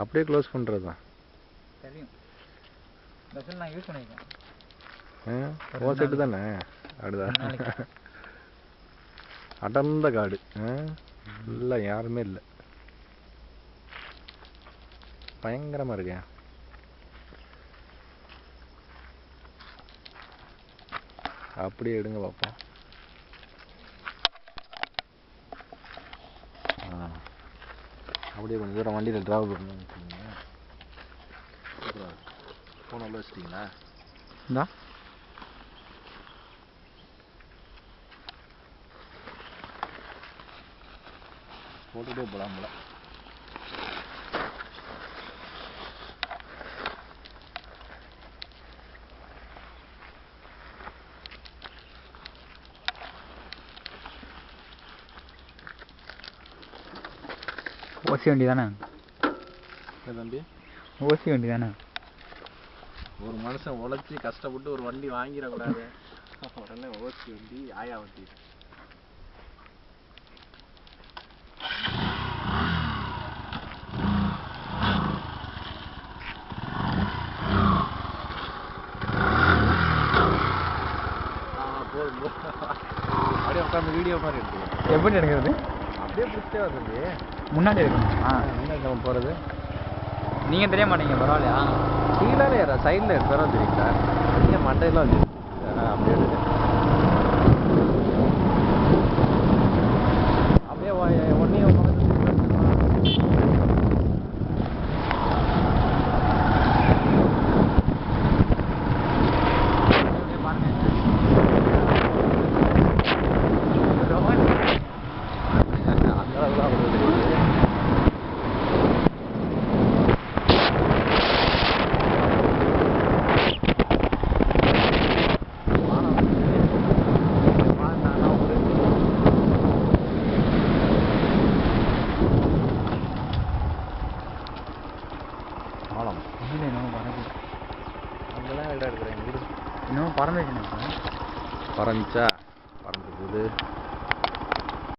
அப்படியே க்ளோஸ் பண்ணுறது தான். தெரியும், பஸ்ஸில் நான் யூஸ் பண்ணியிருக்கேன். ஓ செட்டு தானே அப்படிதான். அடர்ந்த காடு, இல்லை யாருமே இல்லை, பயங்கரமாக இருக்கேன். அப்படியே எடுங்க பார்ப்போம். அப்படியே கொஞ்சம் தூரம் வண்டியில் ட்ராவல் பண்ணணும்னு வச்சுக்கோங்க. ஃபோன் உள்ள வச்சிட்டிங்களா? இந்தா போட்டுகிட்டே போகலாம் போல. ஓசி வண்டி தானே தம்பி? ஓசி வண்டி தானே. ஒரு மனுஷன் உழைச்சி கஷ்டப்பட்டு ஒரு வண்டி வாங்கிடக்கூடாது, உடனே ஓசி வண்டி ஆயா வண்டி. அப்படியே உட்காந்து வீடியோ மாதிரி எடுத்துக்கலாம். எப்படி எடுக்கிறது? அப்படியே பிடிச்சே வருது. முன்னாடி எடுக்கணும். முன்னாடி நம்ம போகிறது நீங்கள் தெரிய மாட்டீங்க, பரவாயில்லையா? கீழே ஏற சைடில் எடுத்தாலும் தெரியுங்களா? இங்கே மண்டையெல்லாம் வந்து அப்படியே எடுத்து அப்படியே ஒன்றையும் இன்னும் பறந்துச்சு, பறந்துச்சா? பறந்து போகுது.